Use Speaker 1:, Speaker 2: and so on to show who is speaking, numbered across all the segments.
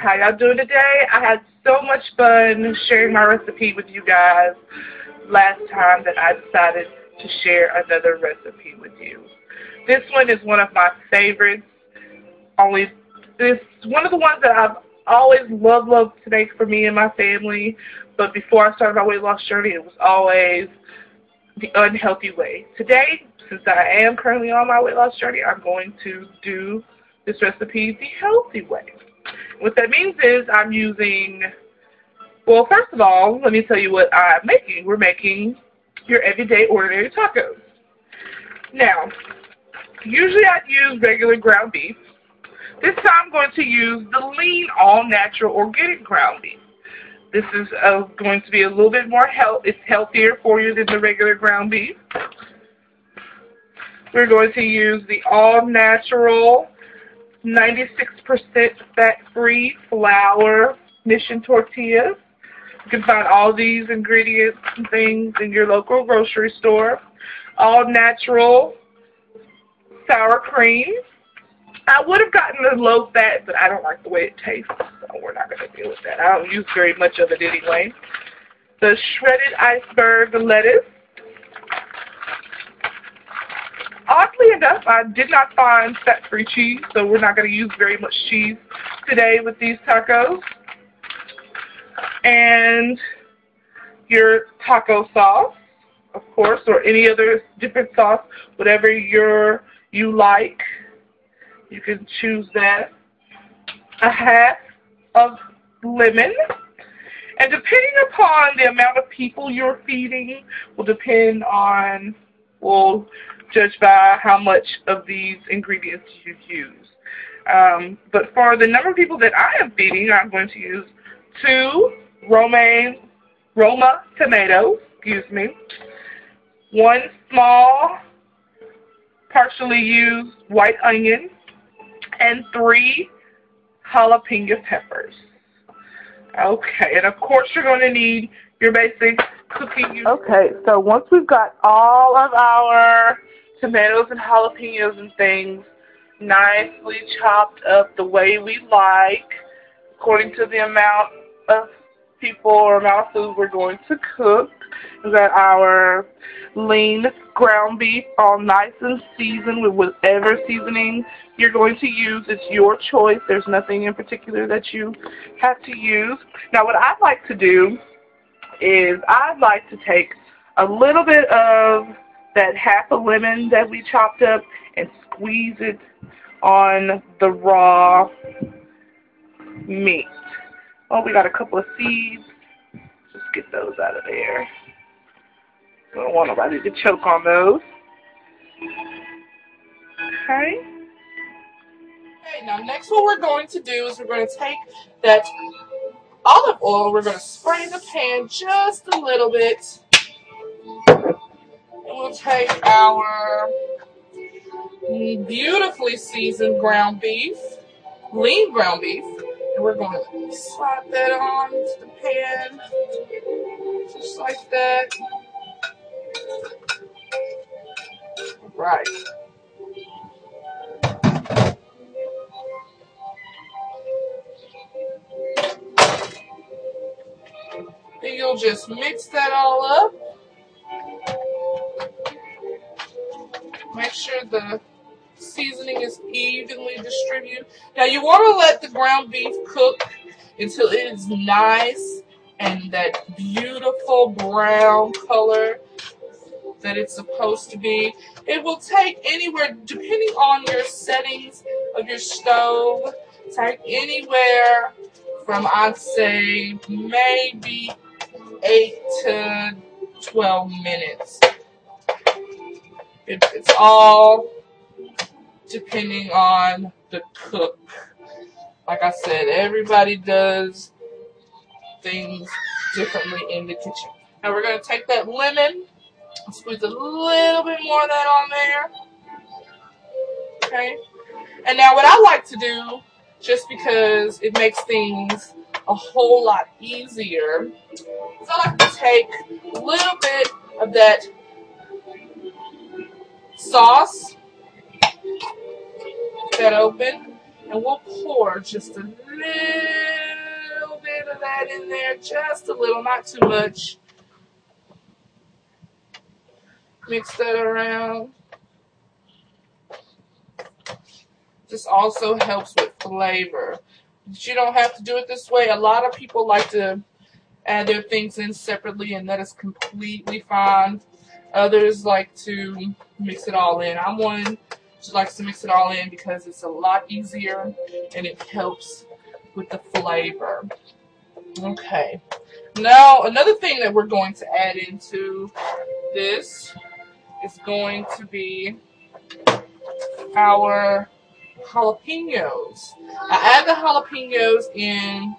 Speaker 1: How y'all doing today? I had so much fun sharing my recipe with you guys last time that I decided to share another recipe with you. This one is one of my favorites. It's one of the ones that I've always loved to make for me and my family, but before I started my weight loss journey, it was always the unhealthy way. Today, since I am currently on my weight loss journey, I'm going to do this recipe the healthy way. What that means is I'm using, well, first of all, let me tell you what I'm making. We're making your everyday ordinary tacos. Now, usually I'd use regular ground beef. This time I'm going to use the lean, all-natural, organic ground beef. This is going to be a little bit more it's healthier for you than the regular ground beef. We're going to use the all-natural 96% fat-free flour mission tortillas. You can find all these ingredients and things in your local grocery store. All natural sour cream. I would have gotten the low fat, but I don't like the way it tastes, so we're not going to deal with that. I don't use very much of it anyway. The shredded iceberg lettuce. Oddly enough, I did not find fat-free cheese, so we're not going to use very much cheese today with these tacos. And your taco sauce, of course, or any other different sauce, whatever you like. You can choose that. A half of lemon. And depending upon the amount of people you're feeding will depend on, will judge by how much of these ingredients you use. But for the number of people that I am feeding, I'm going to use 2 Roma tomatoes, 1 small, partially used white onion, and 3 jalapeno peppers. Okay, and of course you're going to need your basic cooking. Okay, so once we've got all of our tomatoes and jalapenos and things nicely chopped up the way we like, according to the amount of people or amount of food we're going to cook. We've got our lean ground beef all nice and seasoned with whatever seasoning you're going to use. It's your choice. There's nothing in particular that you have to use. Now what I'd like to do is I'd like to take a little bit of that half a lemon that we chopped up and squeeze it on the raw meat. Oh, we got a couple of seeds. Just get those out of there. I don't want nobody to choke on those. Okay. Okay, now next what we're going to do is we're going to take that olive oil, we're going to spray the pan just a little bit. And we'll take our beautifully seasoned ground beef, lean ground beef, and we're going to slap that onto the pan, just like that. Right. Then you'll just mix that all up. Make sure the seasoning is evenly distributed. Now you want to let the ground beef cook until it is nice and that beautiful brown color that it's supposed to be. It will take anywhere, depending on your settings of your stove, take anywhere from, I'd say, maybe 8 to 12 minutes. It's all depending on the cook Like I said, everybody does things differently in the kitchen. Now we're going to take that lemon, squeeze a little bit more of that on there. Okay. And now what I like to do, just because it makes things a whole lot easier, is I like to take a little bit of that sauce, that open, and we'll pour just a little bit of that in there, just a little, not too much. Mix that around. This also helps with flavor. But you don't have to do it this way. A lot of people like to add their things in separately, and that is completely fine. Others like to mix it all in. I'm one who likes to mix it all in because it's a lot easier and it helps with the flavor. Okay. Now, another thing that we're going to add into this is going to be our jalapenos. I add the jalapenos in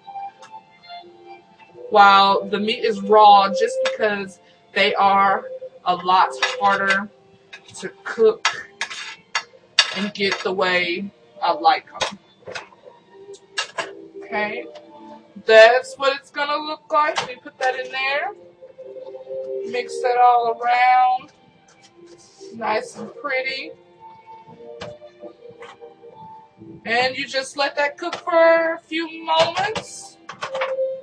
Speaker 1: while the meat is raw just because they are a lot harder to cook and get the way I like them. Okay, that's what it's going to look like. We put that in there. Mix that all around. Nice and pretty. And you just let that cook for a few moments.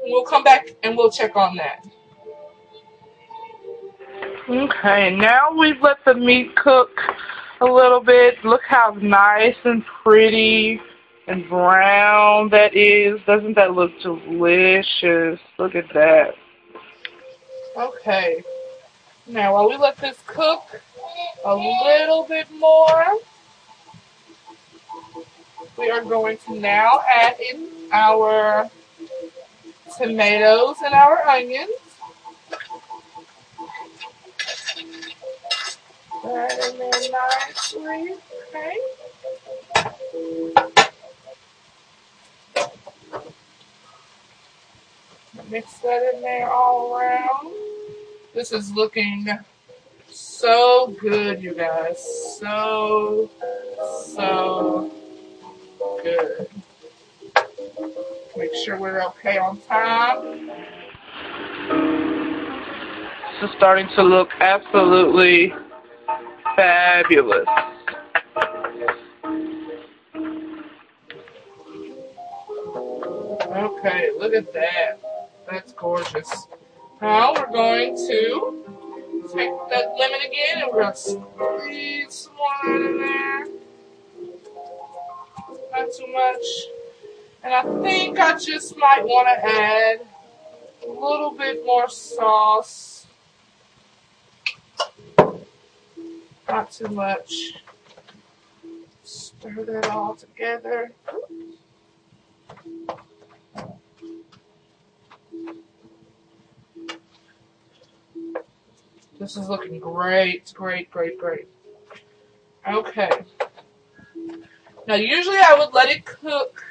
Speaker 1: We'll come back and we'll check on that. Okay, now we've let the meat cook a little bit. Look how nice and pretty and brown that is. Doesn't that look delicious? Look at that. Okay, now while we let this cook a little bit more, we are going to now add in our tomatoes and our onions. That in there nicely. Okay. Mix that in there all around. This is looking so good, you guys. So good. Make sure we're okay on time. This is starting to look absolutely fabulous. Okay, look at that. That's gorgeous. Now we're going to take that lemon again and we're going to squeeze some more in there. Not too much. And I think I just might want to add a little bit more sauce. Not too much. Stir that all together. This is looking great, great, great, great. Okay. Now usually I would let it cook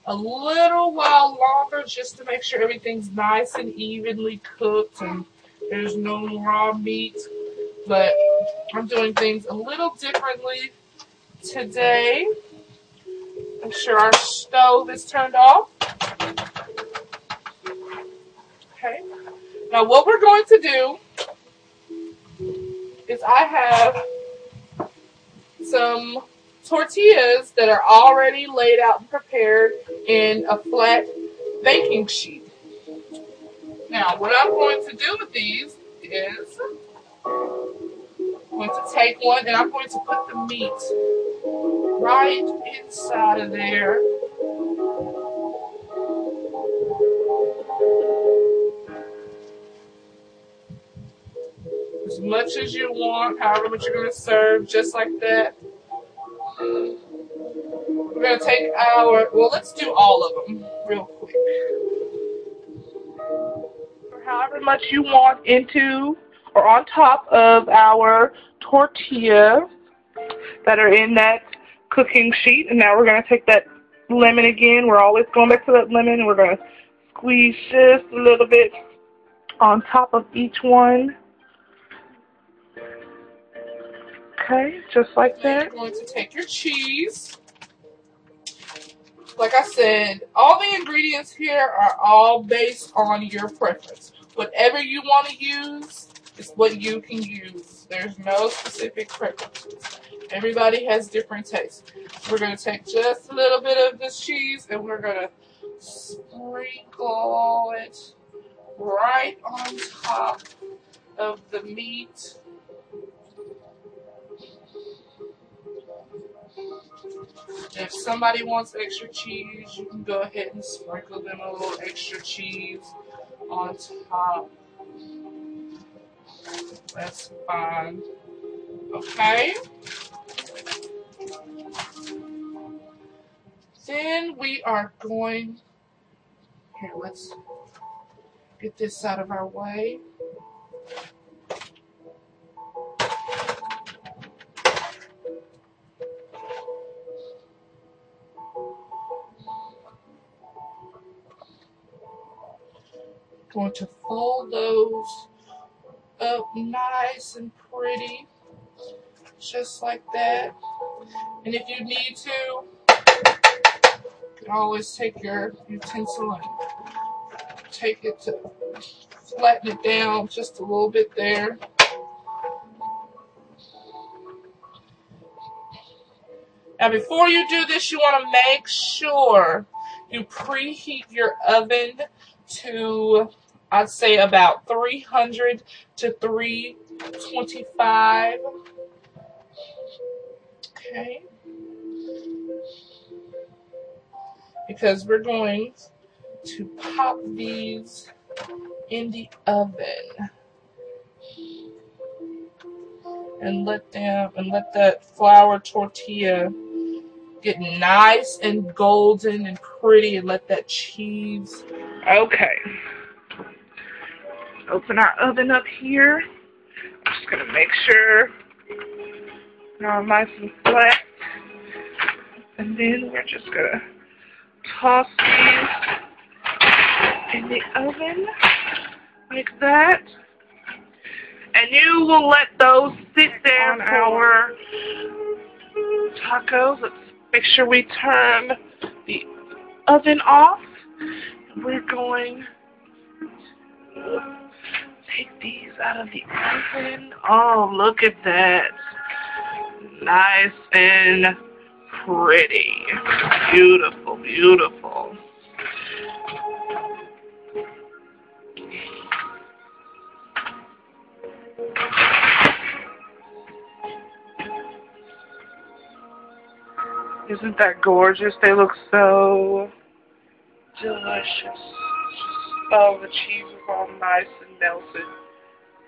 Speaker 1: a little while longer just to make sure everything's nice and evenly cooked and there's no raw meat. But I'm doing things a little differently today. Make sure our stove is turned off. Okay. Now what we're going to do is I have some tortillas that are already laid out and prepared in a flat baking sheet. Now what I'm going to do with these is I'm going to take one and I'm going to put the meat right inside of there. As much as you want, however much you're going to serve, just like that. We're going to take our, well, let's do all of them real quick. However much you want into or on top of our tortillas that are in that cooking sheet. And now we're going to take that lemon again. We're always going back to that lemon, and we're going to squeeze just a little bit on top of each one. Okay, just like that.
Speaker 2: You're going to take your cheese. Like I said, all the ingredients here are all based on your preference. Whatever you want to use is what you can use. There's no specific preferences. Everybody has different tastes. We're going to take just a little bit of this cheese and we're going to sprinkle it right on top of the meat. If somebody wants extra cheese, you can go ahead and sprinkle them a little extra cheese on top. That's fine. Okay. Then we are going, here, let's get this out of our way. Going to fold those up nice and pretty, just like that. And if you need to, you can always take your utensil and take it to flatten it down just a little bit there. Now before you do this, you want to make sure you preheat your oven to, I'd say, about 300 to 325. Okay. Because we're going to pop these in the oven and let that flour tortilla get nice and golden and pretty, and let that cheese.
Speaker 1: Okay. Open our oven up here. I'm just going to make sure they're all nice and flat. And then we're just going to toss these in the oven like that. And you will let those sit there on our tacos. Let's make sure we turn the oven off. We're going to take these out of the oven. Oh, look at that. Nice and pretty. Beautiful, beautiful. Isn't that gorgeous? They look so delicious. Oh, the cheese is all nice and melted.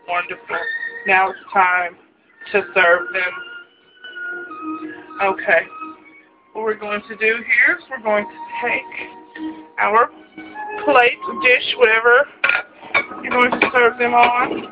Speaker 1: Wonderful. Now it's time to serve them. Okay. What we're going to do here is we're going to take our plate, dish, whatever you're going to serve them on.